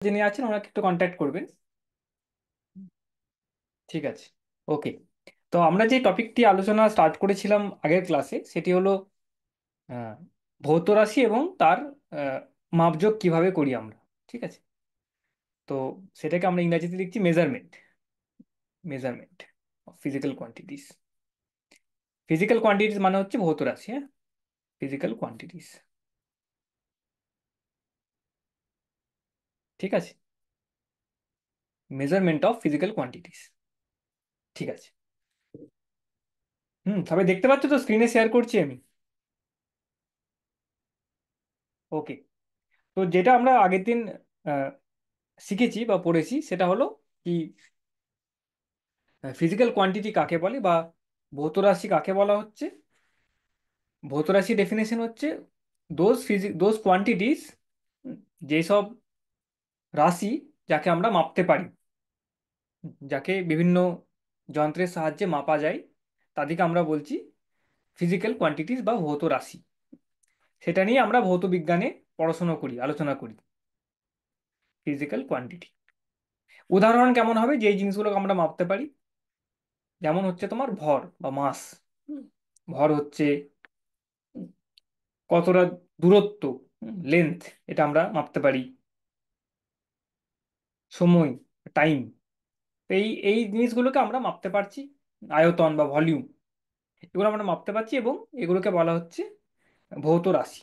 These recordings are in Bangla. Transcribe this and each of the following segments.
যিনি আছেন ওনাকে একটু কন্ট্যাক্ট করবেন। ঠিক আছে। ওকে। তো আমরা যে টপিকটি আলোচনা স্টার্ট করেছিলাম আগের ক্লাসে সেটি হলো আহ, ভৌত রাশি এবং তার আহ, মাপজোক কিভাবে করি আমরা। ঠিক আছে। তো সেটাকে আমরা ইংরেজিতে লিখছি measurement. Measurement of physical quantities. Physical quantities মানে হচ্ছে ভৌত রাশি। হ্যাঁ, ফিজিক্যাল কোয়ান্টিটিস। ঠিক আছে। Measurement of physical quantities. ঠিক আছে। সবাই দেখতে পাচ্ছ তো, স্ক্রিনে শেয়ার করছি আমি। ওকে। তো যেটা আমরা আগের দিন আহ, শিখেছি বা পড়েছি সেটা হলো কি, ফিজিক্যাল কোয়ান্টিটি কাকে বলে বা ভৌত রাশি কাকে বলা হচ্ছে। ভৌত রাশি ডেফিনেশন হচ্ছে দোজ কোয়ান্টিটিস, যেসব রাশি যাকে আমরা মাপতে পারি, যাকে বিভিন্ন যন্ত্রের সাহায্যে মাপা যায়, তাদেরকে আমরা বলছি ফিজিক্যাল কোয়ান্টিটিস বা ভৌত রাশি। সেটা নিয়ে আমরা ভৌত বিজ্ঞানে পড়াশোনা করি, আলোচনা করি। ফিজিক্যাল কোয়ান্টিটি উদাহরণ কেমন হবে, যে জিনিসগুলোকে আমরা মাপতে পারি, যেমন হচ্ছে তোমার ভর বা মাস। ভর হচ্ছে কতটা দূরত্ব, লেন্থ, এটা আমরা মাপতে পারি। সময়, টাইম, এই এই জিনিসগুলোকে আমরা মাপতে পারছি। আয়তন বা ভলিউম, এগুলো আমরা মাপতে পারছি এবং এগুলোকে বলা হচ্ছে ভৌত রাশি।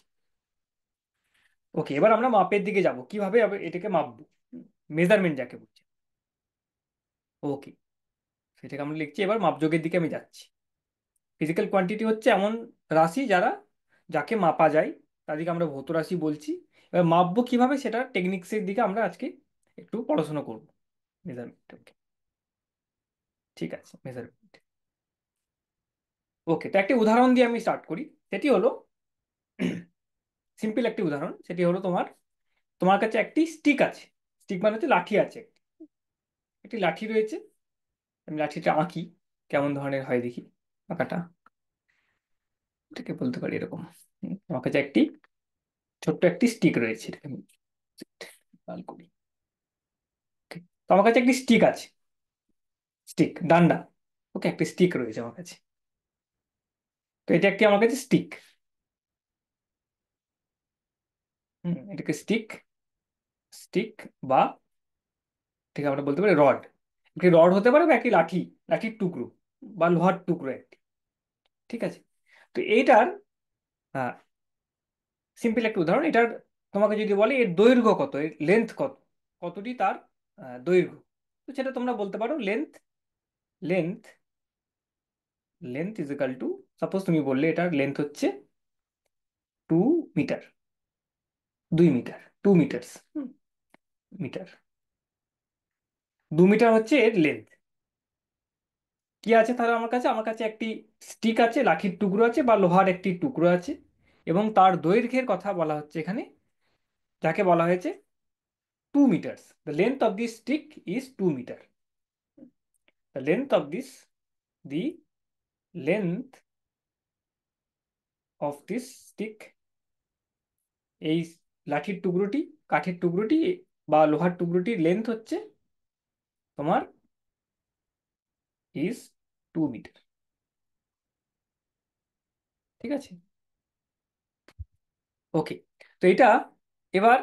ওকে, এবার আমরা মাপের দিকে যাব, কিভাবে এটাকে মাপবো, মেজারমেন্ট যাকে বলছি। ওকে, সেটাকে আমরা লিখছি, এবার মাপযোগের দিকে আমি যাচ্ছি। ফিজিক্যাল কোয়ান্টিটি হচ্ছে এমন রাশি যাকে মাপা যায়, তাদেরকে আমরা ভৌত রাশি বলছি। এবার মাপবো কিভাবে, সেটা টেকনিক্সের দিকে আমরা আজকে একটু পড়াশোনা করব। মেজারমেন্ট। ওকে, ঠিক আছে, মেজারমেন্ট। ওকে, তো একটি উদাহরণ দিয়ে আমি স্টার্ট করি। সেটি হলো সিম্পল একটি উদাহরণ, সেটি হলো তোমার তোমার কাছে একটি স্টিক আছে। স্টিক মানে হচ্ছে লাঠি আছে, একটি লাঠি রয়েছে। আমি লাঠিটা আঁকি, কেমন ধরনের হয় দেখি আঁকাটা। এটাকে বলতে পারি এরকম। আমার কাছে একটি ছোট্ট একটি স্টিক রয়েছে, এটাকে আমি লাল করি। Okay, তো আমার কাছে একটি স্টিক আছে, স্টিক ডান্ডা। ওকে, একটি স্টিক রয়েছে আমার কাছে। তো এটা একটি আমার কাছে স্টিক। এটাকে স্টিক, স্টিক বা ঠিক আমরা বলতে পারি রড। একটি রড হতে পারে বা একটি লাঠি, লাঠির টুকরো বা লোহার টুকরো একটি। ঠিক আছে। তো এইটার সিম্পল একটা উদাহরণ, এটার তোমাকে যদি বলে এর দৈর্ঘ্য কত, এর লেন্থ কত, কতটি তার দৈর্ঘ্য, তো সেটা তোমরা বলতে পারো length. Length length is equal to, suppose তুমি বললে এটার লেন্থ হচ্ছে 2 metre, 2 metre, 2 metres. Metre, 2 metre হচ্ছে এর লেন্থ। কি আছে তাহলে আমার কাছে একটি স্টিক আছে, লাঠির টুকরো আছে বা লোহার একটি টুকরো আছে, এবং তার দৈর্ঘ্যের কথা বলা হচ্ছে এখানে, যাকে বলা হয়েছে 2 metres. The length of this stick is 2 metre. The length of this, the length of this stick, এই লাঠির টুকরোটি, কাঠের টুকরোটি বা লোহার টুকরোটির লেন্থ হচ্ছে তোমার ইজ 2 মিটার। ঠিক আছে। ওকে। তো এটা, এবার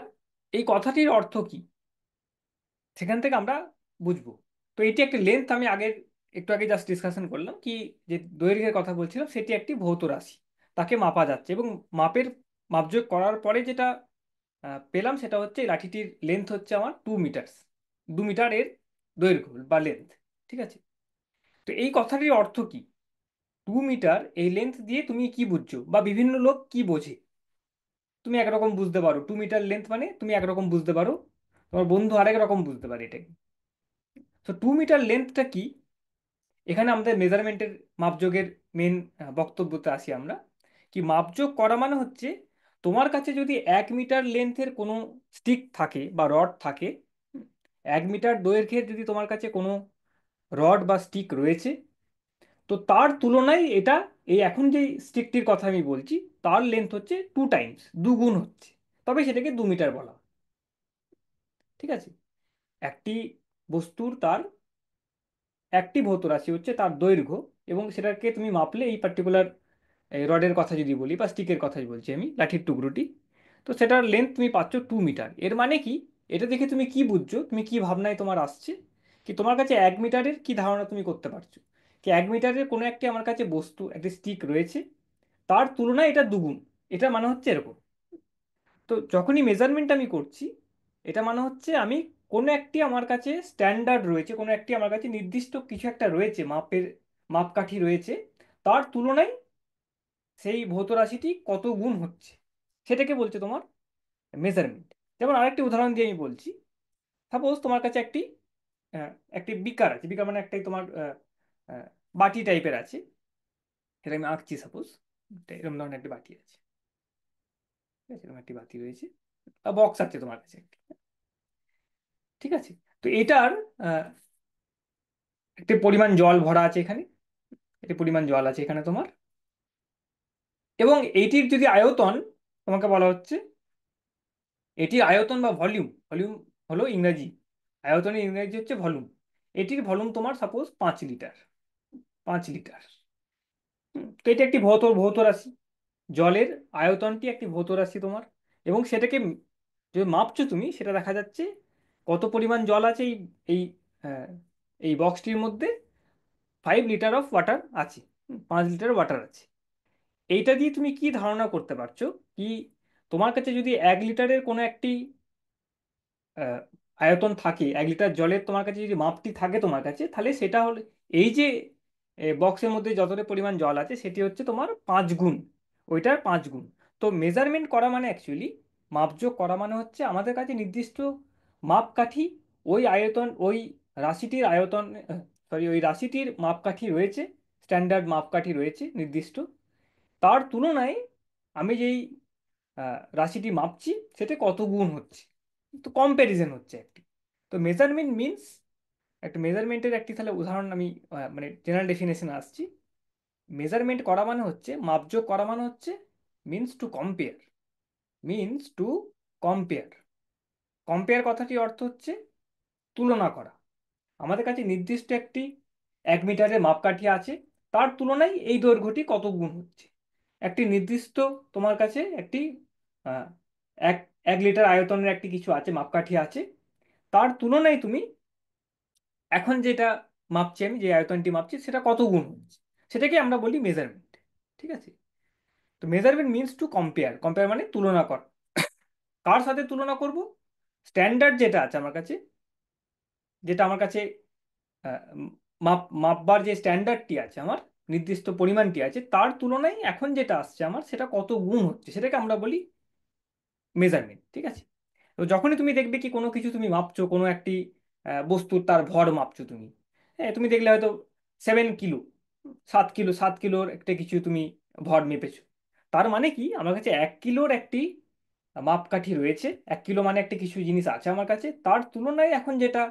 এই কথাটির অর্থ কি সেখান থেকে আমরা বুঝবো। তো এটি একটি লেন্থ, আমি একটু আগে জাস্ট ডিসকাশন করলাম কি, যে দৈর্ঘ্যের কথা বলছিলাম সেটি একটি ভৌত রাশি, তাকে মাপা যাচ্ছে এবং মাপের মাপযোগ করার পরে যেটা পেলাম সেটা হচ্ছে এই লাঠিটির লেন্থ হচ্ছে আমার 2 মিটার। 2 মিটার এর দৈর্ঘ্য বা লেন্থ। ঠিক আছে। তো এই কথাটির অর্থ কি, 2 মিটার এই লেন্থ দিয়ে তুমি কি বুঝছো বা বিভিন্ন লোক কি বোঝে। তুমি একরকম বুঝতে পারো 2 মিটার লেন্থ মানে, তুমি একরকম বুঝতে পারো, তোমার বন্ধু আরেক রকম বুঝতে পারে এটাকে। তো 2 মিটার লেন্থটা কি, এখানে আমাদের মেজারমেন্টের মাপযোগের মেন বক্তব্যতে আসি আমরা। কি মাপযোগ করা মানে হচ্ছে, তোমার কাছে যদি 1 মিটার লেন্থের কোনো স্টিক থাকে বা রড থাকে, 1 মিটার দৈর্ঘ্যের যদি তোমার কাছে কোনো রড বা স্টিক রয়েছে, তো তার তুলনায় এটা, এই এখন যে স্টিকটির কথা আমি বলছি, তার লেন্থ হচ্ছে 2 টাইমস, দুগুণ হচ্ছে, তবে সেটাকে 2 মিটার বলা হয়। ঠিক আছে। একটি বস্তুর তার একটি ভৌত রাশি হচ্ছে তার দৈর্ঘ্য, এবং সেটাকে তুমি মাপলে এই পার্টিকুলার রডের কথা যদি বলি বা স্টিকের কথাই বলছি আমি, লাঠির টুকরোটি, তো সেটার লেন্থ তুমি পাচ্ছ 2 মিটার। এর মানে কি? এটা দেখে তুমি কি বুঝছো, তুমি কি ভাবনায় তোমার আসছে, কি তোমার কাছে 1 মিটারের কি ধারণা তুমি করতে পারছো, কি 1 মিটারের কোনো একটি আমার কাছে বস্তু একটি স্টিক রয়েছে, তার তুলনায় এটা দুগুণ। এটা মানে হচ্ছে এরকম। তো যখনই মেজারমেন্ট আমি করছি, এটা মানে হচ্ছে আমি কোনো একটি আমার কাছে স্ট্যান্ডার্ড রয়েছে, কোনো একটি আমার কাছে নির্দিষ্ট কিছু একটা রয়েছে, মাপের মাপকাঠি রয়েছে, তার তুলনায় সেই ভৌত রাশিটি কত গুণ হচ্ছে, সেটাকে বলছে তোমার মেজারমেন্ট। যেমন আরেকটি উদাহরণ দিয়ে আমি বলছি। সাপোজ তোমার কাছে আহ, একটি বিকার আছে, বিকার মানে একটাই তোমার আহ, বাটি টাইপের আছে, এটা আমি আঁকছি সাপোজ। এরকম ধরনের একটি বাটি আছে, ঠিক আছে, এরকম একটি বাটি রয়েছে, বক্স আছে তোমার কাছে একটি, ঠিক আছে। তো এটার আহ, একটি পরিমাণ জল ভরা আছে এখানে, একটি পরিমাণ জল আছে এখানে তোমার, এবং এইটির যদি আয়তন তোমাকে বলা হচ্ছে, এটির আয়তন বা ভলিউম, ভলিউম হলো ইংরেজি, আয়তনের ইংরেজি হচ্ছে ভলিউম। এটির ভলিউম তোমার সাপোজ 5 লিটার, 5 লিটার। তো এটা একটি ভৌত ভৌত রাশি, জলের আয়তনটি একটি ভৌত রাশি তোমার, এবং সেটাকে যে মাপছো তুমি, সেটা দেখা যাচ্ছে কত পরিমাণ জল আছে এই আহ, এই বক্সটির মধ্যে। 5 লিটার অফ ওয়াটার আছে, 5 লিটার ওয়াটার আছে। এইটা দিয়ে তুমি কি ধারণা করতে পারছো, কি তোমার কাছে যদি 1 লিটারের কোনো একটি আহ, আয়তন থাকে, 1 লিটার জলের তোমার কাছে যদি মাপটি থাকে তোমার কাছে, তাহলে সেটা হলে এই যে বক্সের মধ্যে যতটা পরিমাণ জল আছে সেটি হচ্ছে তোমার 5 গুণ, ওইটার 5 গুণ। তো মেজারমেন্ট করা মানে অ্যাকচুয়ালি মাপজোক করা মানে হচ্ছে আমাদের কাছে নির্দিষ্ট মাপকাঠি, ওই আয়তন, ওই রাশিটির আয়তন, সরি, ওই রাশিটির মাপকাঠি রয়েছে, স্ট্যান্ডার্ড মাপকাঠি রয়েছে নির্দিষ্ট, তার তুলনায় আমি যেই রাশিটি মাপছি সেটা কত গুণ হচ্ছে, তো কম্প্যারিজন হচ্ছে একটি। তো মেজারমেন্ট মিন্স, একটা মেজারমেন্টের একটি তাহলে উদাহরণ আমি মানে জেনারেল ডেফিনেশন আসছি। মেজারমেন্ট করা মানে হচ্ছে, মাপযোগ করা মানে হচ্ছে, means to compare, means to compare. Compare কথাটির অর্থ হচ্ছে তুলনা করা। আমাদের কাছে নির্দিষ্ট একটি 1 মিটারের মাপকাঠি আছে, তার তুলনায় এই দৈর্ঘ্যটি কত গুণ হচ্ছে। একটি নির্দিষ্ট তোমার কাছে একটি আহ, এক 1 লিটার আয়তনের একটি কিছু আছে, মাপকাঠি আছে, তার তুলনায় তুমি এখন যেটা মাপছি, আমি যে আয়তনটি মাপছি সেটা কত গুণ হচ্ছে, সেটাকে আমরা বলি মেজারমেন্ট। ঠিক আছে। তো measurement means to compare, compare মানে তুলনা কর। কার সাথে তুলনা করব? স্ট্যান্ডার্ড যেটা আছে আমার কাছে, যেটা আমার কাছে মাপবার যে স্ট্যান্ডার্ডটি আছে আমার, নির্দিষ্ট পরিমাণটি আছে, তার তুলনায় এখন যেটা আসছে আমার সেটা কত গুণ হচ্ছে, সেটাকে আমরা বলি মেজারমেন্ট। ঠিক আছে। তো যখনই তুমি দেখবে কি কোনো কিছু তুমি মাপছো, কোনো একটি বস্তুর তার ভর মাপছো তুমি, হ্যাঁ, তুমি দেখলে হয়তো 7 কিলো, 7 কিলো, 7 কিলোর একটা কিছু তুমি ভর মেপেছো, তার মানে কি আমার কাছে 1 কিলোর একটি মাপকাঠি রয়েছে, 1 কিলো মানে একটা কিছু জিনিস আছে আমার কাছে, তার তুলনায় এখন যেটা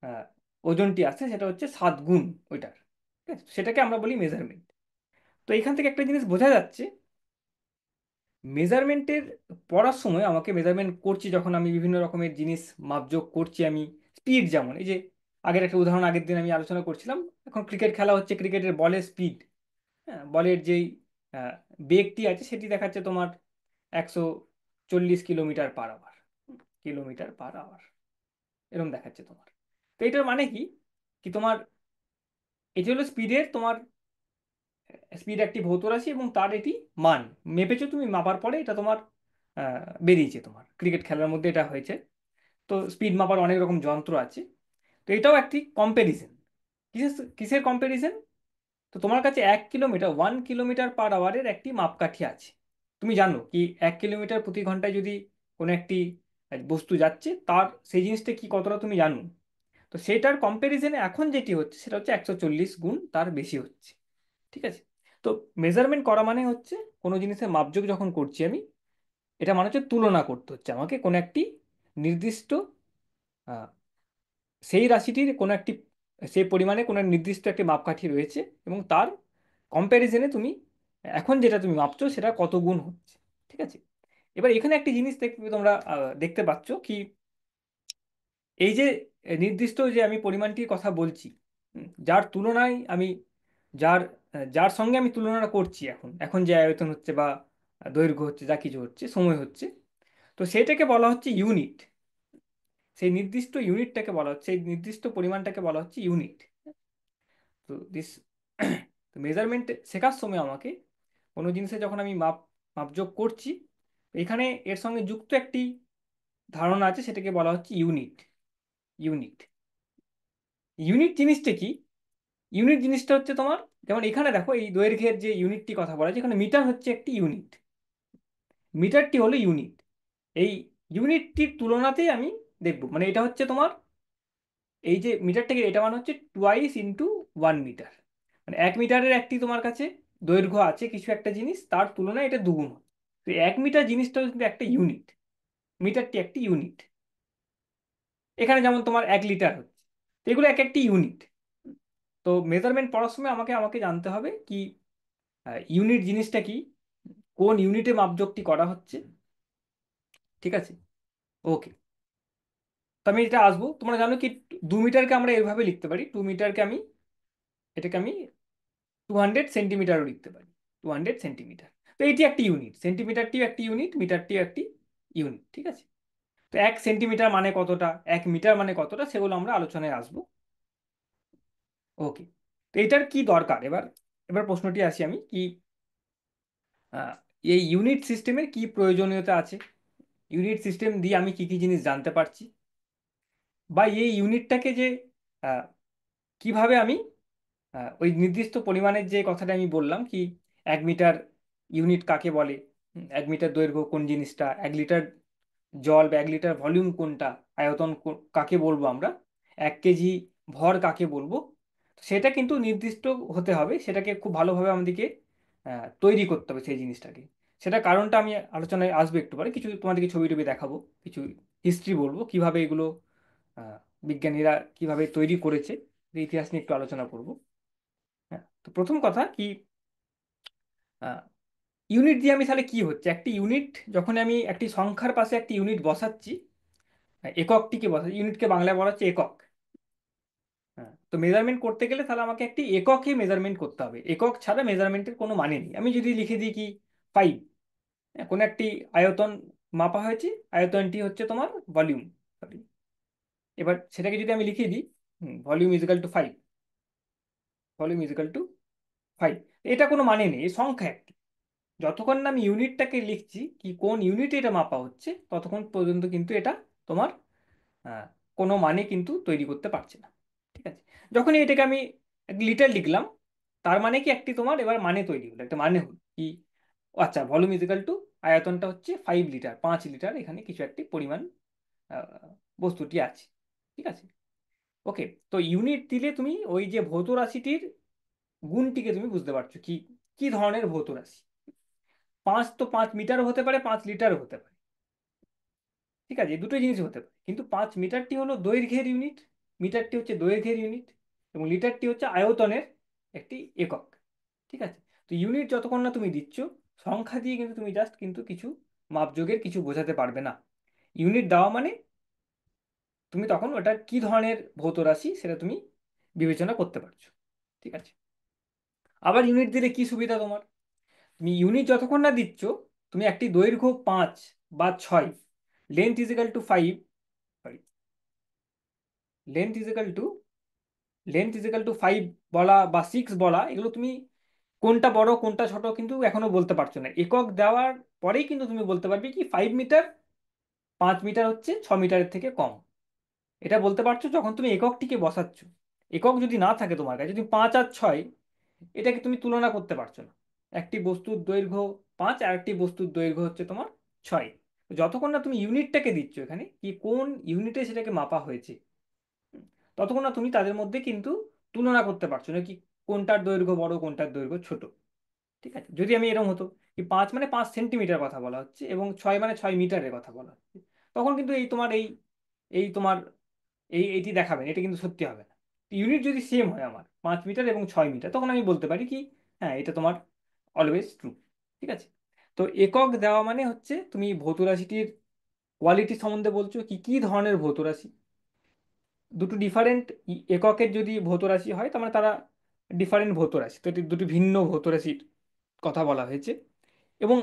আহ, ওজনটি আছে সেটা হচ্ছে 7 গুণ ওইটার। ঠিক আছে, সেটাকে আমরা বলি মেজারমেন্ট। তো এখান থেকে একটা জিনিস বোঝা যাচ্ছে, মেজারমেন্টের পড়ার সময় আমাকে মেজারমেন্ট করছি যখন আমি বিভিন্ন রকমের জিনিস মাপজোক করছি আমি, স্পিড, যেমন এই যে আগের একটা উদাহরণ আগের দিন আমি আলোচনা করছিলাম, এখন ক্রিকেট খেলা হচ্ছে, ক্রিকেটের বলের স্পিড, হ্যাঁ, বলের যেই আহ, বেগটি আছে সেটি দেখাচ্ছে তোমার 140 kilometre per hour, kilometre per hour, এরকম দেখাচ্ছে তোমার। তো এটার মানে কি, কি তোমার এটি হলো স্পিডের তোমার, স্পিড একটি ভৌত রাশি এবং তার এটি মান মেপেছো তুমি, মাপার পরে এটা তোমার বেরিয়েছে, তোমার ক্রিকেট খেলার মধ্যে এটা হয়েছে। তো স্পিড মাপার অনেক রকম যন্ত্র আছে। তো এটাও একটি কম্প্যারিজন। কিসের কিসের কম্প্যারিজন? তো তোমার কাছে 1 কিলোমিটার, 1 কিলোমিটার পার আওয়ারের একটি মাপকাঠি আছে, তুমি জানো কি 1 কিলোমিটার প্রতি ঘন্টায় যদি কোনো একটি বস্তু যাচ্ছে, তার সেই জিনিসটা কি কতটা তুমি জানো। তো সেটার কম্প্যারিজনে এখন যেটি হচ্ছে সেটা হচ্ছে 140 গুণ তার বেশি হচ্ছে। ঠিক আছে। তো মেজারমেন্ট করা মানে হচ্ছে কোনো জিনিসের মাপযোগ যখন করছি আমি, এটা মানে হচ্ছে তুলনা করতে হচ্ছে আমাকে কোনো একটি নির্দিষ্ট আহ, সেই রাশিটির কোনো একটি, সেই পরিমাণে কোনো নির্দিষ্ট একটি মাপকাঠি রয়েছে, এবং তার কম্প্যারিজনে তুমি এখন যেটা তুমি মাপছো সেটা কত গুণ হচ্ছে। ঠিক আছে। এবার এখানে একটি জিনিস দেখবে তোমরা দেখতে পাচ্ছ কি, এই যে নির্দিষ্ট যে আমি পরিমাণটির কথা বলছি, যার তুলনায় আমি যার যার সঙ্গে আমি তুলনা করছি, এখন এখন যে আয়তন হচ্ছে বা দৈর্ঘ্য হচ্ছে, যা কিছু হচ্ছে, সময় হচ্ছে, তো সেটাকে বলা হচ্ছে ইউনিট। সেই নির্দিষ্ট ইউনিটটাকে বলা হচ্ছে, সেই নির্দিষ্ট পরিমাণটাকে বলা হচ্ছে ইউনিট। তো দিস তো মেজারমেন্ট শেখার সময় আমাকে কোনো জিনিসে যখন আমি মাপযোগ করছি, এখানে এর সঙ্গে যুক্ত একটি ধারণা আছে, সেটাকে বলা হচ্ছে ইউনিট। ইউনিট ইউনিট জিনিসটা কি? ইউনিট জিনিসটা হচ্ছে তোমার, যেমন এখানে দেখো এই দৈর্ঘ্যের যে ইউনিটটি কথা বলা আছে, এখানে মিটার হচ্ছে একটি ইউনিট। মিটারটি হলো ইউনিট। এই ইউনিটটির তুলনাতেই আমি দেখব, মানে এটা হচ্ছে তোমার, এই যে মিটারটাকে, এটা মানে হচ্ছে টুয়াইস ইন্টু 1 মিটার। মানে 1 মিটারের একটি তোমার কাছে দৈর্ঘ্য আছে কিছু একটা জিনিস, তার তুলনায় এটা দুগুণ হয়। তো 1 মিটার জিনিসটাও কিন্তু একটা ইউনিট, মিটারটি একটি ইউনিট। এখানে যেমন তোমার 1 লিটার হচ্ছে, তো এগুলো এক একটি ইউনিট। তো মেজারমেন্ট পড়ার সময় আমাকে আমাকে জানতে হবে কি ইউনিট জিনিসটা কি, কোন ইউনিটে মাপযোগটি করা হচ্ছে। ঠিক আছে, ওকে। তো আমি এটা আসবো, তোমরা জানো কি 2 মিটারকে আমরা এভাবে লিখতে পারি, 2 মিটারকে আমি, এটাকে আমি 200 সেন্টিমিটারও লিখতে পারি, 200 সেন্টিমিটার। তো এটি একটি ইউনিট, সেন্টিমিটারটিও একটি ইউনিট, মিটারটিও একটি ইউনিট। ঠিক আছে, তো 1 সেন্টিমিটার মানে কতটা, 1 মিটার মানে কতটা, সেগুলো আমরা আলোচনায় আসবো। ওকে। তো এটার কি দরকার এবার, এবার প্রশ্নটি আসি আমি কি, আহ, এই ইউনিট সিস্টেমের কি প্রয়োজনীয়তা আছে, ইউনিট সিস্টেম দিয়ে আমি কি কি জিনিস জানতে পারছি, বা এই ইউনিটটাকে যে আহ, কিভাবে আমি ওই নির্দিষ্ট পরিমাণের যে কথাটা আমি বললাম কি 1 মিটার ইউনিট কাকে বলে, 1 মিটার দৈর্ঘ্য কোন জিনিসটা, 1 লিটার জল বা 1 লিটার ভলিউম কোনটা, আয়তন কাকে বলবো আমরা, 1 কেজি ভর কাকে বলবো, সেটা কিন্তু নির্দিষ্ট হতে হবে, সেটাকে খুব ভালোভাবে আমাদেরকে তৈরি করতে হবে সেই জিনিসটাকে। সেটা কারণটা আমি আলোচনায় আসবে একটু পরে, কিছু তোমাদেরকে ছবি টবি দেখাবো, কিছু হিস্ট্রি বলবো কিভাবে এগুলো আহ, বিজ্ঞানীরা কিভাবে তৈরি করেছে, এই ইতিহাস নিয়ে একটু আলোচনা করব। হ্যাঁ, তো প্রথম কথা কি, ইউনিট দিয়ে আমি তাহলে কি হচ্ছে, একটি ইউনিট যখন আমি একটি সংখ্যার পাশে একটি ইউনিট বসাচ্ছি, এককটিকে বসাচ্ছি, ইউনিটকে বাংলায় বলা হচ্ছে একক। হ্যাঁ, তো মেজারমেন্ট করতে গেলে তাহলে আমাকে একটি এককে মেজারমেন্ট করতে হবে, একক ছাড়া মেজারমেন্টের কোনো মানে নেই। আমি যদি লিখে দিই কি 5, কোনো একটি আয়তন মাপা হয়েছে, আয়তনটি হচ্ছে তোমার ভলিউম, সরি, এবার সেটাকে যদি আমি লিখে দিই volume equal to 5, volume equal to 5, এটা কোনো মানে নেই, এই সংখ্যা একটি। যতক্ষণ না আমি ইউনিটটাকে লিখছি কি কোন ইউনিটে এটা মাপা হচ্ছে, ততক্ষণ পর্যন্ত কিন্তু এটা তোমার আহ, কোনো মানে কিন্তু তৈরি করতে পারছে না। ঠিক আছে, যখনই এটাকে আমি লিটার লিখলাম, তার মানে কি একটি তোমার এবার মানে তৈরি হলো, একটা মানে হলো কি, ও আচ্ছা, ভলিউম ইজিক্যাল টু আয়তনটা হচ্ছে 5 লিটার, 5 লিটার, এখানে কিছু একটি পরিমাণ আহ, বস্তুটি আছে। ঠিক আছে, ওকে। তো ইউনিট দিলে তুমি ওই যে ভৌত রাশিটির গুণটিকে তুমি বুঝতে পারছো কি, কি ধরনের ভৌত রাশি। 5 তো 5 মিটারও হতে পারে, 5 লিটারও হতে পারে। ঠিক আছে, এই দুটো জিনিস হতে পারে, কিন্তু 5 মিটারটি হলো দৈর্ঘ্যের ইউনিট, মিটারটি হচ্ছে দৈর্ঘ্যের ইউনিট, এবং লিটারটি হচ্ছে আয়তনের একটি একক। ঠিক আছে, তো ইউনিট যতক্ষণ না তুমি দিচ্ছ, সংখ্যা দিয়ে কিন্তু তুমি জাস্ট কিন্তু কিছু মাপযোগের কিছু বোঝাতে পারবে না। ইউনিট দেওয়া মানে তুমি তখন ওটা কি ধরনের ভৌত রাশি সেটা তুমি বিবেচনা করতে পারছো। ঠিক আছে, আবার ইউনিট দিলে কি সুবিধা তোমার, তুমি ইউনিট যতক্ষণ না দিচ্ছ, তুমি একটি দৈর্ঘ্য 5 বা 6, length equal to 5, sorry, length equal to length equal to 5 বলা বা 6 বলা, এগুলো তুমি কোনটা বড় কোনটা ছোট কিন্তু এখনো বলতে পারছো না। একক দেওয়ার পরেই কিন্তু তুমি বলতে পারবে কি 5 মিটার, 5 মিটার হচ্ছে 6 মিটারের থেকে কম। এটা বলতে পারছো যখন তুমি এককটিকে বসাচ্ছ। একক যদি না থাকে তোমার কাছে, যদি 5 আর 6, এটাকে তুমি তুলনা করতে পারছো না। একটি বস্তুর দৈর্ঘ্য 5 আর একটি বস্তুর দৈর্ঘ্য হচ্ছে তোমার 6। যতক্ষণ না তুমি ইউনিটটাকে দিচ্ছ এখানে কি কোন ইউনিটে সেটাকে মাপা হয়েছে, ততক্ষণ না তুমি তাদের মধ্যে কিন্তু তুলনা করতে পারছো না কি কোনটার দৈর্ঘ্য বড় কোনটার দৈর্ঘ্য ছোট। ঠিক আছে, যদি আমি এরকম হতো কি 5 মানে 5 সেন্টিমিটার কথা বলা হচ্ছে এবং 6 মানে 6 মিটারের কথা বলা হচ্ছে, তখন কিন্তু এই তোমার এই এই তোমার এইটি দেখাবে না, এটা কিন্তু সত্যি হবে না। ইউনিট যদি সেম হয় আমার 5 মিটার এবং 6 মিটার, তখন আমি বলতে পারি কি হ্যাঁ এটা তোমার অলওয়েজ ট্রু। ঠিক আছে, তো একক দেওয়া মানে হচ্ছে তুমি ভৌত রাশিটির কোয়ালিটি সম্বন্ধে বলছো কি কি ধরনের ভৌত রাশি, দুটো ডিফারেন্ট এককের যদি ভৌত রাশি হয় তার মানে তারা ডিফারেন্ট ভৌত রাশি, তো এটি দুটি ভিন্ন ভৌত রাশির কথা বলা হয়েছে। এবং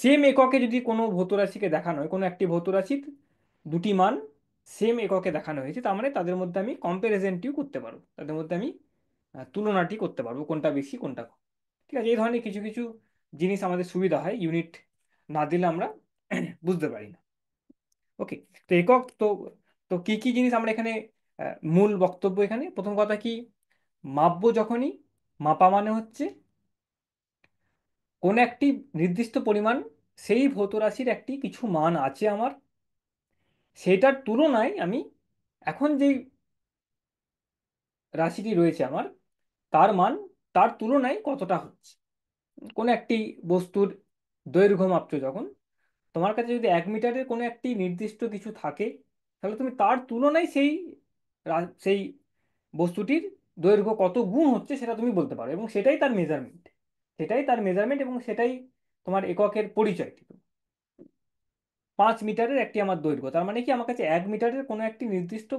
সেম এককে যদি কোনো ভৌত রাশিকে দেখানো হয়, কোনো একটি ভৌত রাশির দুটি মান সেম এককে দেখানো হয়েছে, তার মানে তাদের মধ্যে আমি কম্প্যারিজনটিও করতে পারবো, তাদের মধ্যে আমি তুলনাটি করতে পারবো কোনটা বেশি কোনটা কম। ঠিক আছে, এই ধরনের কিছু কিছু জিনিস আমাদের সুবিধা হয়, ইউনিট না দিলে আমরা বুঝতে পারি না। ওকে, তো একক তো, তো কি কি জিনিস আমরা এখানে মূল বক্তব্য এখানে প্রথম কথা কি, মাপবো যখনই, মাপা মানে হচ্ছে কোন একটি নির্দিষ্ট পরিমাণ, সেই ভৌত রাশির একটি কিছু মান আছে আমার, সেটার তুলনায় আমি এখন যেই রাশিটি রয়েছে আমার, তার মান তার তুলনায় কতটা হচ্ছে। কোন একটি বস্তুর দৈর্ঘ্য মাপছো যখন, তোমার কাছে যদি 1 মিটারের কোনো একটি নির্দিষ্ট কিছু থাকে, তাহলে তুমি তার তুলনায় সেই সেই বস্তুটির দৈর্ঘ্য কত গুণ হচ্ছে সেটা তুমি বলতে পারো, এবং সেটাই তার মেজারমেন্ট, সেটাই তার মেজারমেন্ট, এবং সেটাই তোমার এককের পরিচয়। 5 মিটারের একটি আমার দৈর্ঘ্য, তার মানে কি আমার কাছে 1 মিটারের কোনো একটি নির্দিষ্ট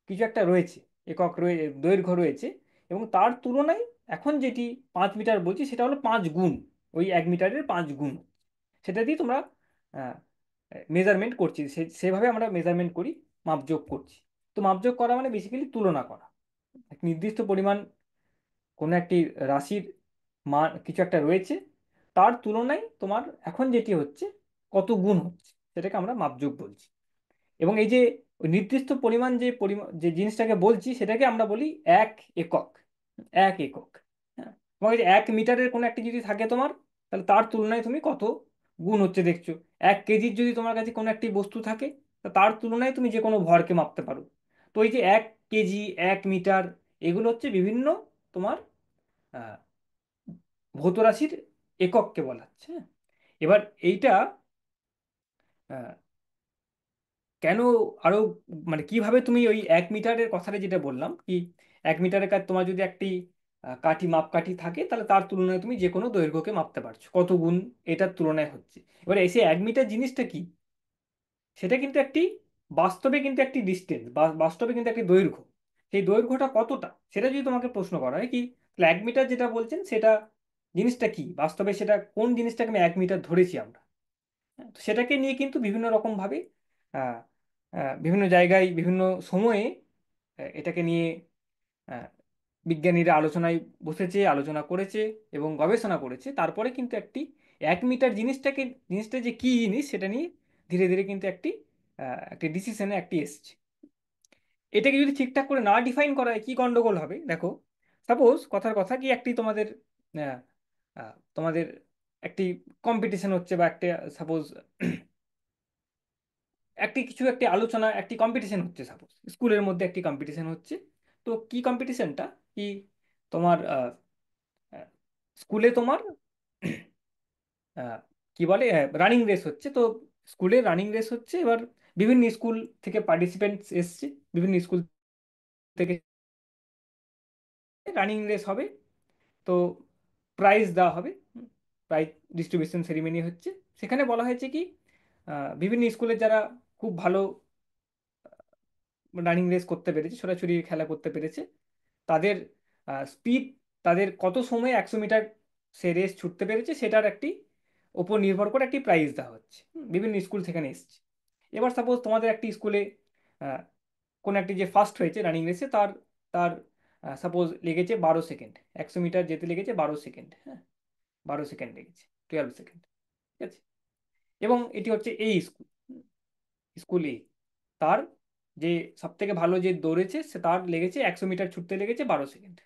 কিছু একটা রয়েছে, একক দৈর্ঘ্য রয়েছে, এবং তার তুলনায় এখন যেটি 5 মিটার বলছি সেটা হলো 5 গুণ, ওই 1 মিটারের 5 গুণ। সেটা দিয়ে তোমরা মেজারমেন্ট করছি, সেভাবে আমরা মেজারমেন্ট করি, মাপযোগ করছি। তো মাপযোগ করা মানে বেসিক্যালি তুলনা করা, এক নির্দিষ্ট পরিমাণ কোনো একটি রাশির মান কিছু একটা রয়েছে, তার তুলনায় তোমার এখন যেটি হচ্ছে কত গুণ হচ্ছে, সেটাকে আমরা মাপযোগ বলছি। এবং এই যে ওই নির্দিষ্ট পরিমাণ যে পরিমাণ যে জিনিসটাকে বলছি সেটাকে আমরা বলি এক একক, এক একক। হ্যাঁ, তোমার এই যে 1 মিটারের কোনো একটি যদি থাকে তোমার, তাহলে তার তুলনায় তুমি কত গুণ হচ্ছে দেখছো। 1 কেজির যদি তোমার কাছে কোনো একটি বস্তু থাকে, তা তার তুলনায় তুমি যে কোনো ভরকে মাপতে পারো। তো এই যে 1 কেজি, 1 মিটার, এগুলো হচ্ছে বিভিন্ন তোমার আহ, ভৌত রাশির একককে বলা হচ্ছে। হ্যাঁ? এবার এইটা আহ, কেন আরো, মানে কিভাবে তুমি ওই 1 মিটারের কথাটা যেটা বললাম কি, 1 মিটারের কাছে তোমার যদি একটি কাঠি, মাপকাঠি থাকে, তাহলে তার তুলনায় তুমি যে কোনো দৈর্ঘ্যকে মাপতে পারছো, কত গুণ এটার তুলনায় হচ্ছে। এবার এসে 1 মিটার জিনিসটা কি, সেটা কিন্তু একটি বাস্তবে কিন্তু একটি ডিস্টেন্স, বাস্তবে কিন্তু একটি দৈর্ঘ্য। সেই দৈর্ঘ্যটা কতটা সেটা যদি তোমাকে প্রশ্ন করা হয় কি, তাহলে 1 মিটার যেটা বলছেন সেটা জিনিসটা কি বাস্তবে, সেটা কোন জিনিসটাকে আমি 1 মিটার ধরেছি আমরা। হ্যাঁ, তো সেটাকে নিয়ে কিন্তু বিভিন্ন রকম ভাবে আহ, বিভিন্ন জায়গায় বিভিন্ন সময়ে এটাকে নিয়ে আহ, বিজ্ঞানীরা আলোচনায় বসেছে, আলোচনা করেছে এবং গবেষণা করেছে, তারপরে কিন্তু একটি 1 মিটার জিনিসটা যে কি জিনিস সেটা নিয়ে ধীরে ধীরে কিন্তু একটি ডিসিশনে একটি এসছে। এটাকে যদি ঠিকঠাক করে না ডিফাইন করা হয় কি গন্ডগোল হবে দেখো। সাপোজ কথার কথা কি, একটি তোমাদের আহ, তোমাদের একটি কম্পিটিশন হচ্ছে, বা একটা সাপোজ একটি কিছু একটি আলোচনা, একটি কম্পিটিশন হচ্ছে, সাপোজ স্কুলের মধ্যে একটি কম্পিটিশন হচ্ছে। তো কি কম্পিটিশনটা কি, তোমার স্কুলে তোমার আহ, কি বলে রানিং রেস হচ্ছে। তো স্কুলে রানিং রেস হচ্ছে, এবার বিভিন্ন স্কুল থেকে পার্টিসিপেন্টস এসছে, বিভিন্ন স্কুল থেকে রানিং রেস হবে। তো প্রাইজ দেওয়া হবে, প্রাইজ ডিস্ট্রিবিউশন সেরিমনি হচ্ছে। সেখানে বলা হয়েছে কি, বিভিন্ন স্কুলের যারা খুব ভালো রানিং রেস করতে পেরেছে, ছোটাছুটি খেলা করতে পেরেছে, তাদের স্পিড, তাদের কত সময়ে 100 মিটার সে রেস ছুটতে পেরেছে সেটার একটি ওপর নির্ভর করে একটি প্রাইজ দেওয়া হচ্ছে। বিভিন্ন স্কুল সেখানে এসছে। এবার সাপোজ তোমাদের একটি স্কুলে আহ, কোন একটি যে ফার্স্ট হয়েছে রানিং রেসে, তার তার সাপোজ লেগেছে 12 সেকেন্ড, 100 মিটার যেতে লেগেছে 12 সেকেন্ড। হ্যাঁ, 12 সেকেন্ড লেগেছে, 12 সেকেন্ড। ঠিক আছে, এবং এটি হচ্ছে এই স্কুল, স্কুল এ, তার যে সব থেকে ভালো যে দৌড়েছে সে, তার লেগেছে 100 মিটার ছুটতে লেগেছে 12 সেকেন্ড,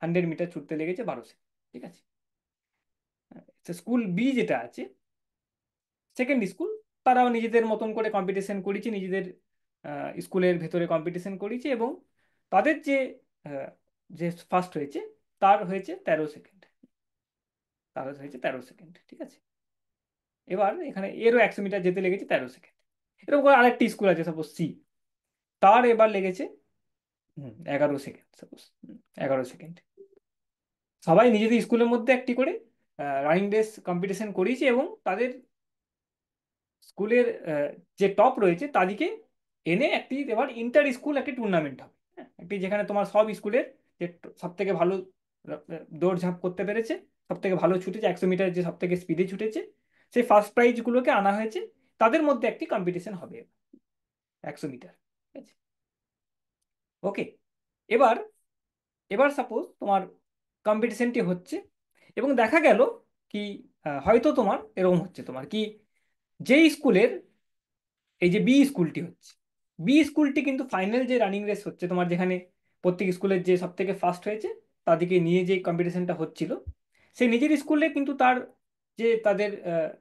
100 মিটার ছুটতে লেগেছে 12 সেকেন্ড। ঠিক আছে, স্কুল বি যেটা আছে, সেকেন্ড স্কুল, তারাও নিজেদের মতন করে কম্পিটিশন করেছে, নিজেদের স্কুলের ভেতরে কম্পিটিশন করেছে, এবং তাদের আহ, যে ফার্স্ট হয়েছে তার হয়েছে 13 সেকেন্ড, তার হয়েছে 13 সেকেন্ড। ঠিক আছে, এবার এখানে এরও 100 মিটার যেতে লেগেছে 13 সেকেন্ড। এরকম করে আরেকটি স্কুল আছে সাপোজ সি, তার এবার লেগেছে 11 সেকেন্ড, সাপোজ 11 সেকেন্ড। সবাই নিজেদের স্কুলের মধ্যে একটি করে রানিং রেস কম্পিটিশন করিয়েছে, এবং তাদের স্কুলের যে টপ রয়েছে তাদেরকে এনে একটি এবার ইন্টার স্কুল একটি টুর্নামেন্ট হবে, হ্যাঁ? একটি যেখানে তোমার সব স্কুলের যে সব থেকে ভালো দৌড়ঝাঁপ করতে পেরেছে, সব থেকে ভালো ছুটেছে, 100 মিটার যে সব থেকে স্পিডে ছুটেছে, সেই ফার্স্ট প্রাইজগুলোকে আনা হয়েছে। তাদের মধ্যে একটি কম্পিটিশন হবে 100 মিটার। ঠিক আছে, ওকে। এবার এবার সাপোজ তোমার কম্পিটিশনটি হচ্ছে, এবং দেখা গেল কি হয়তো তোমার এরকম হচ্ছে তোমার কি, যেই স্কুলের এই যে বি স্কুলটি হচ্ছে, বি স্কুলটি কিন্তু ফাইনাল যে রানিং রেস হচ্ছে তোমার, যেখানে প্রত্যেক স্কুলের যে সব থেকে ফার্স্ট হয়েছে তাদেরকে নিয়ে যে কম্পিটিশনটা হচ্ছিল, সেই নিজের স্কুলে কিন্তু তার যে তাদের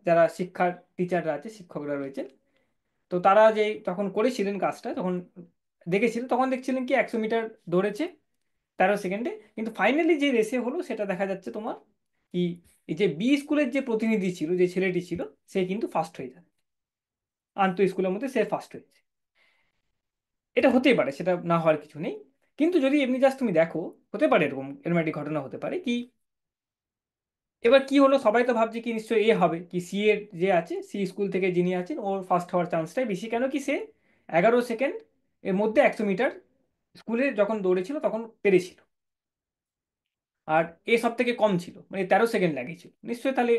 যারা শিক্ষার টিচাররা আছে, শিক্ষকরা রয়েছেন, তো তারা যে তখন করেছিলেন কাজটা, তখন দেখেছিল, তখন দেখছিলেন কি 100 মিটার দৌড়েছে 13 সেকেন্ডে, কিন্তু ফাইনালি যে রেসে হলো সেটা দেখা যাচ্ছে তোমার কি, এই যে বি স্কুলের যে প্রতিনিধি ছিল, যে ছেলেটি ছিল, সে কিন্তু ফার্স্ট হয়ে যায়, আন্ত স্কুলের মধ্যে সে ফার্স্ট হয়েছে। এটা হতেই পারে, সেটা না হওয়ার কিছু নেই। কিন্তু যদি এমনি জাস্ট তুমি দেখো, হতে পারে এরকম, এরকম একটি ঘটনা হতে পারে কি, এবার কি হলো, সবাই তো ভাবছে কি নিশ্চয়ই এ হবে, কি সি এর যে আছে, সি স্কুল থেকে যিনি আছেন ওর ফার্স্ট হওয়ার চান্সটাই বেশি, কেন কি সে 11 সেকেন্ড এর মধ্যে 100 মিটার স্কুলে যখন দৌড়েছিল তখন পেরেছিল। আর এ সব থেকে কম ছিল, মানে 13 সেকেন্ড লাগিয়েছিল, নিশ্চয়ই তাহলে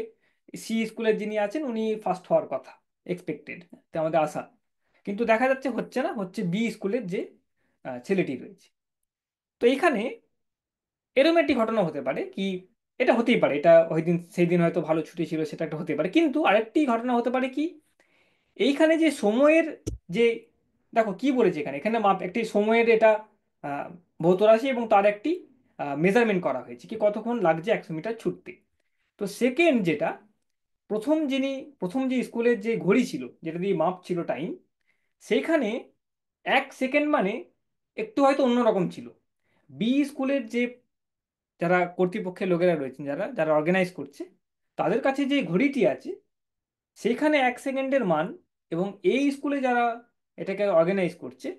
সি স্কুলের যিনি আছেন উনি ফার্স্ট হওয়ার কথা, এক্সপেক্টেড, আমাদের আশা। কিন্তু দেখা যাচ্ছে হচ্ছে না, হচ্ছে বি স্কুলের যে ছেলেটি রয়েছে। তো এইখানে এরকম একটি ঘটনা হতে পারে কি, এটা হতেই পারে, এটা ওই দিন সেই দিন হয়তো ভালো ছুটি ছিল, সেটা একটা হতে পারে, কিন্তু আরেকটি ঘটনা হতে পারে কি, এইখানে যে সময়ের যে, দেখো কি বলেছে এখানে, এখানে মাপ একটি সময়ের এটা আহ, ভৌত রাশি, এবং তার একটি মেজারমেন্ট করা হয়েছে কি কতক্ষণ লাগছে 100 মিটার ছুটতে। তো সেকেন্ড যেটা, প্রথম যিনি, প্রথম যে স্কুলের যে ঘড়ি ছিল যেটা দিয়ে মাপ ছিল টাইম, সেইখানে 1 সেকেন্ড মানে একটু হয়তো অন্যরকম ছিল। বি স্কুলের যে যারা কর্তৃপক্ষের লোকেরা রয়েছেন, যারা যারা অর্গানাইজ করছে, তাদের কাছে যে ঘড়িটি আছে সেইখানে 1 সেকেন্ডের মান, এবং এই স্কুলে যারা এটাকে অর্গানাইজ করছে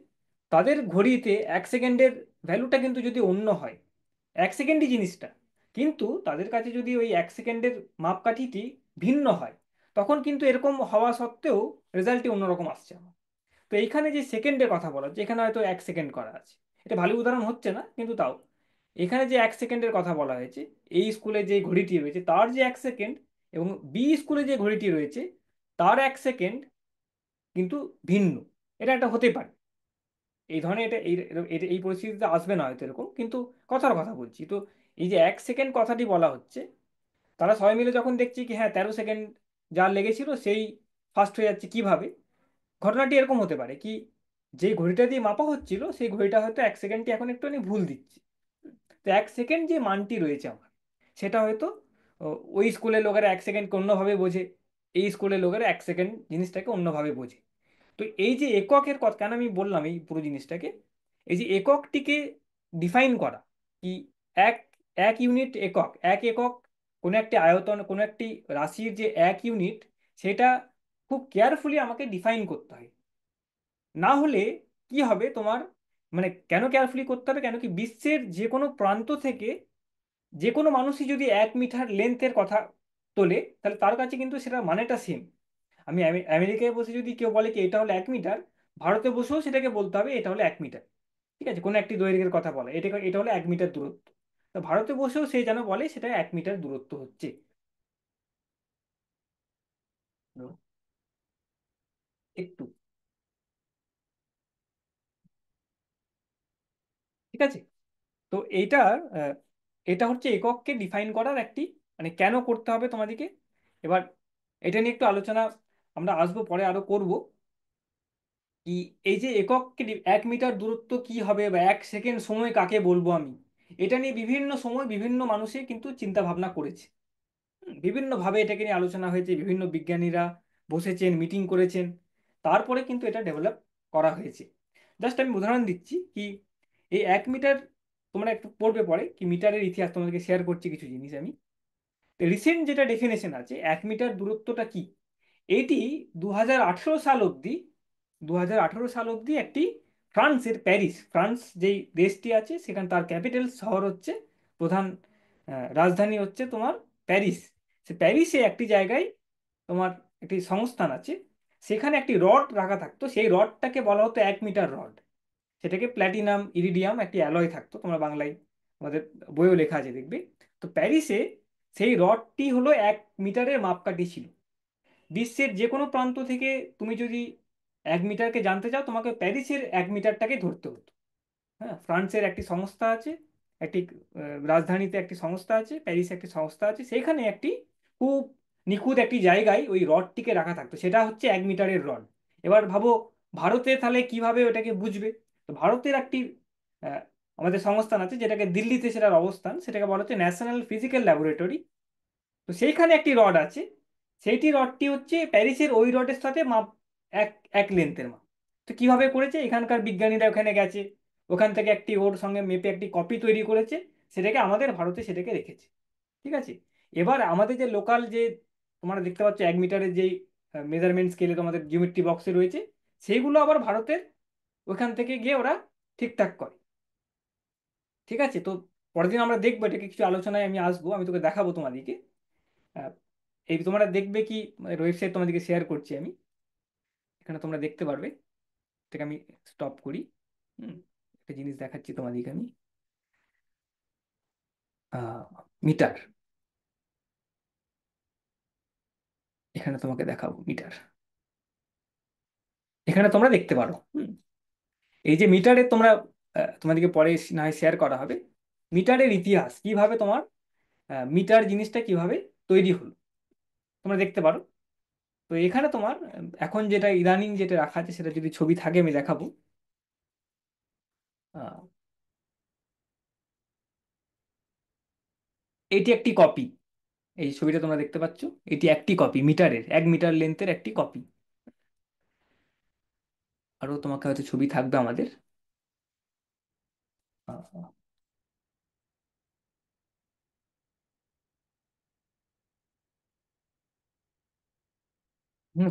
তাদের ঘড়িতে 1 সেকেন্ডের ভ্যালুটা কিন্তু যদি অন্য হয়, 1 সেকেন্ডই জিনিসটা, কিন্তু তাদের কাছে যদি ওই 1 সেকেন্ডের মাপকাঠিটি ভিন্ন হয়, তখন কিন্তু এরকম হওয়া সত্ত্বেও রেজাল্টটি অন্যরকম আসছে আমার। তো এইখানে যে সেকেন্ডের কথা বলা হচ্ছে, এখানে হয়তো 1 সেকেন্ড করা আছে, এটা ভালো উদাহরণ হচ্ছে না কিন্তু তাও, এখানে যে 1 সেকেন্ডের কথা বলা হয়েছে, এই স্কুলে যে ঘড়িটি রয়েছে তার যে 1 সেকেন্ড, এবং বি স্কুলে যে ঘড়িটি রয়েছে তার 1 সেকেন্ড কিন্তু ভিন্ন। এটা একটা হতে পারে, এই ধরনের, এটা এই পরিস্থিতিতে আসবে না হয়তো এরকম, কিন্তু কথার কথা বলছি তো। এই যে 1 সেকেন্ড কথাটি বলা হচ্ছে, তারা সবাই মিলে যখন দেখছি কি হ্যাঁ 13 সেকেন্ড যার লেগেছিল সেই ফার্স্ট হয়ে যাচ্ছে, কিভাবে ঘটনাটি এরকম হতে পারে কি, যে ঘড়িটা দিয়ে মাপা হচ্ছিল সেই ঘড়িটা হয়তো 1 সেকেন্ডটি এখন একটুখানি ভুল দিচ্ছে। তো 1 সেকেন্ড যে মানটি রয়েছে আমার, সেটা হয়তো ও, ওই স্কুলের লোকেরা 1 সেকেন্ডকে অন্যভাবে বোঝে, এই স্কুলের লোকেরা 1 সেকেন্ড জিনিসটাকে অন্যভাবে বোঝে। তো এই যে এককের কথা কেন আমি বললাম এই পুরো জিনিসটাকে, এই যে এককটিকে ডিফাইন করা কি, এক এক ইউনিট একক, এক একক, কোনো একটি আয়তন, কোনো একটি রাশির যে এক ইউনিট, সেটা খুব কেয়ারফুলি আমাকে ডিফাইন করতে হয়। না হলে কি হবে তোমার, মানে কেন কেয়ারফুলি করতে হবে, কেন কি বিশ্বের যে কোনো প্রান্ত থেকে যে কোনো মানুষই যদি 1 মিটার লেন্থের কথা তোলে, তাহলে তার কাছে কিন্তু সেটা মানেটা সেম। আমি আমেরিকায় বসে যদি কেউ বলে কি এটা হলো 1 মিটার, ভারতে বসেও সেটাকে বলতে হবে এটা হলো 1 মিটার। ঠিক আছে, কোনো একটি দৈর্ঘ্যের কথা বলে, এটা এটা হলো 1 মিটার দূরত্ব, তো ভারতে বসেও সে যেন বলে সেটা 1 মিটার দূরত্ব হচ্ছে। একটু, ঠিক আছে। তো এইটা আহ, এটা হচ্ছে একককে ডিফাইন করার একটি, মানে কেন করতে হবে তোমাদেরকে। এবার এটা নিয়ে একটু আলোচনা আমরা আসবো পরে আরো করব কি, এই যে একককে 1 মিটার দূরত্ব কি হবে, বা 1 সেকেন্ড সময় কাকে বলবো আমি, এটা নিয়ে বিভিন্ন সময় বিভিন্ন মানুষে কিন্তু চিন্তা ভাবনা করেছে। বিভিন্নভাবে এটাকে নিয়ে আলোচনা হয়েছে, বিভিন্ন বিজ্ঞানীরা বসেছেন, মিটিং করেছেন, তারপরে কিন্তু এটা ডেভেলপ করা হয়েছে। জাস্ট আমি উদাহরণ দিচ্ছি কি, এই 1 মিটার তোমরা একটু পড়বে পরে কি, মিটারের ইতিহাস তোমাদেরকে শেয়ার করছি কিছু জিনিস আমি। রিসেন্ট যেটা ডেফিনেশন আছে 1 মিটার দূরত্বটা কি, এটি 2018 সাল অবধি, 2018 সাল অবধি একটি ফ্রান্সের প্যারিস, ফ্রান্স যেই দেশটি আছে সেখানে তার ক্যাপিটাল শহর হচ্ছে, প্রধান রাজধানী হচ্ছে তোমার প্যারিস। সে প্যারিসে একটি জায়গায় তোমার একটি সংস্থান আছে, সেখানে একটি রড রাখা থাকতো, সেই রডটাকে বলা হতো 1 মিটার রড। সেটাকে প্ল্যাটিনাম ইরিডিয়াম একটি অ্যালয় থাকতো, তোমরা বাংলায় আমাদের বইও লেখা আছে দেখবে। তো প্যারিসে সেই রডটি হলো 1 মিটারের মাপকাঠি ছিল। বিশ্বের যে কোনো প্রান্ত থেকে তুমি যদি 1 মিটারকে জানতে চাও, তোমাকে প্যারিসের 1 মিটারটাকে ধরতে হতো। হ্যাঁ, ফ্রান্সের একটি সংস্থা আছে, একটি রাজধানীতে একটি সংস্থা আছে, প্যারিসে একটি সংস্থা আছে, সেইখানে একটি খুব নিখুঁত একটি জায়গায় ওই রডটিকে রাখা থাকতো, সেটা হচ্ছে 1 মিটারের রড। এবার ভাবো ভারতে তাহলে কিভাবে ওটাকে বুঝবে। তো ভারতের একটি আহ, আমাদের সংস্থান আছে, যেটাকে দিল্লিতে সেটার অবস্থান, সেটাকে বলা হচ্ছে ন্যাশনাল ফিজিক্যাল ল্যাবরেটরি। তো সেইখানে একটি রড আছে, সেইটি রডটি হচ্ছে প্যারিসের ওই রডের সাথে মাপ এক এক লেন্থের মাপ। তো কিভাবে করেছে, এখানকার বিজ্ঞানীরা ওখানে গেছে, ওখান থেকে একটি ওর সঙ্গে মেপে একটি কপি তৈরি করেছে, সেটাকে আমাদের ভারতে সেটাকে রেখেছে। ঠিক আছে। এবার আমাদের যে লোকাল যে তোমরা দেখতে পাচ্ছ 1 মিটারের যেই মেজারমেন্ট স্কেলে তোমাদের জিওমেট্রি বক্সে রয়েছে, সেইগুলো আবার ভারতের ওখান থেকে গিয়ে ওরা ঠিকঠাক করে। ঠিক আছে। তো পরের দিন আমরা দেখবো এটাকে, কিছু আলোচনায় আমি আসবো, আমি তোকে দেখাবো তোমাদেরকে। আহ, এই তোমরা দেখবে কি, ওয়েবসাইট তোমাদেরকে শেয়ার করছি আমি, এখানে তোমরা দেখতে পারবে। এটাকে আমি স্টপ করি। হুম, একটা জিনিস দেখাচ্ছি তোমাদেরকে আমি। মিটার, এখানে তোমাকে দেখাবো মিটার, এখানে তোমরা দেখতে পারো। এই যে মিটারের তোমরা তোমাদেরকে পরে না হয় শেয়ার করা হবে মিটারের ইতিহাস, কিভাবে তোমার মিটার জিনিসটা কিভাবে তৈরি হলো, তোমরা দেখতে পারো। তো এখানে তোমার এখন যেটা ইদানিং যেটা রাখা আছে, সেটা যদি ছবি থাকে আমি দেখাবো। আহ, এটি একটি কপি, এই ছবিটা তোমরা দেখতে পাচ্ছ, এটি একটি কপি মিটারের, 1 মিটার লেন্থের একটি কপি। আরো তোমাকে হয়তো ছবি থাকবে আমাদের। আহ,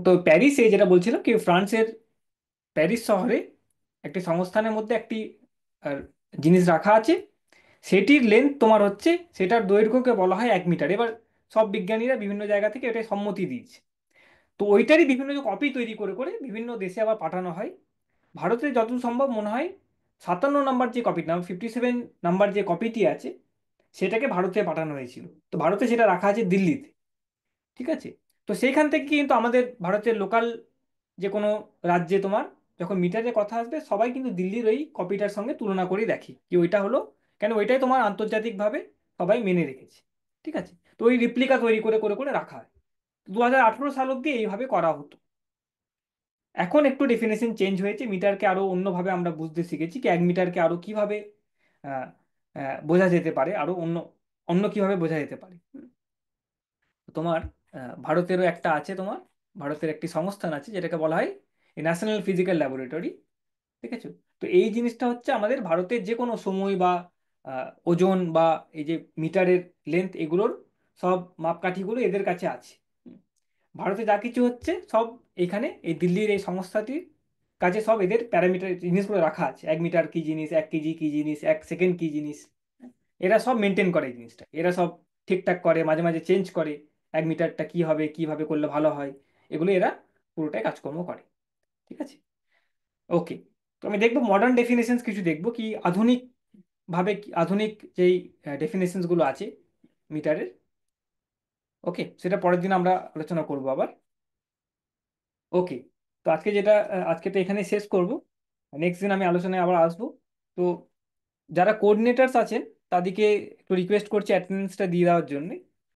তো প্যারিসে যেটা বলছিলাম কি, ফ্রান্সের প্যারিস শহরে একটি সংস্থানের মধ্যে একটি আহ, জিনিস রাখা আছে, সেটির লেন্থ তোমার হচ্ছে, সেটার দৈর্ঘ্যকে বলা হয় 1 মিটার। এবার সব বিজ্ঞানীরা বিভিন্ন জায়গা থেকে এটা সম্মতি দিয়েছে। তো ওইটারই বিভিন্ন কপি তৈরি করে করে বিভিন্ন দেশে আবার পাঠানো হয়। ভারতে যতদূর সম্ভব মনে হয় 57 নম্বর যে কপি, নাম 57 নাম্বার যে কপিটি আছে, সেটাকে ভারতে পাঠানো হয়েছিল। তো ভারতে সেটা রাখা আছে দিল্লিতে। ঠিক আছে। তো সেইখান থেকে কিন্তু আমাদের ভারতের লোকাল যে কোনো রাজ্যে তোমার যখন মিটারের কথা আসবে, সবাই কিন্তু দিল্লির ওই কপিটার সঙ্গে তুলনা করে দেখি কি ওইটা হলো, কেন ওইটাই তোমার আন্তর্জাতিকভাবে সবাই মেনে রেখেছে। ঠিক আছে। তো ওই রিপ্লিকা তৈরি করে করে করে রাখা হয়। 2018 সাল অব্দি এইভাবে করা হতো। এখন একটু ডেফিনেশন চেঞ্জ হয়েছে, মিটারকে আরো অন্যভাবে আমরা বুঝতে শিখেছি, কি 1 মিটারকে আরো কিভাবে আহ, বোঝা যেতে পারে, আরো অন্য অন্য কিভাবে বোঝা যেতে পারে। তোমার ভারতেরও একটা আছে, তোমার ভারতের একটি সংস্থান আছে যেটাকে বলা হয় ন্যাশনাল ফিজিক্যাল ল্যাবরেটরি। ঠিক আছে। তো এই জিনিসটা হচ্ছে আমাদের ভারতের যে কোনো সময় বা ওজন বা এই যে মিটারের লেন্থ, এগুলোর সব মাপকাঠিগুলো এদের কাছে আছে। হুম। ভারতে যা কিছু হচ্ছে সব এখানে এই দিল্লির এই সংস্থাটির কাছে সব এদের প্যারামিটার জিনিসগুলো রাখা আছে, 1 মিটার কি জিনিস, 1 কেজি কি জিনিস, 1 সেকেন্ড কি জিনিস। এরা সব মেনটেন করে এই জিনিসটা, এরা সব ঠিকঠাক করে, মাঝে মাঝে চেঞ্জ করে 1 মিটারটা কি হবে, কিভাবে করলে ভালো হয়, এগুলো এরা পুরোটাই কাজকর্ম করে। ঠিক আছে। ওকে। তো আমি দেখবো মডার্ন ডেফিনেশনস কিছু দেখবো, কি আধুনিক ভাবে আধুনিক যেই ডেফিনেশনস গুলো আছে মিটারের। ওকে, সেটা পরের দিন আমরা আলোচনা করবো আবার। ওকে। তো আজকে যেটা আজকে তো এখানে শেষ করব, নেক্সট দিন আমি আলোচনায় আবার আসবো। তো যারা কোঅর্ডিনেটরস আছেন তাদেরকে একটু রিকোয়েস্ট করছি অ্যাটেন্ডেন্সটা দিয়ে দেওয়ার জন্য।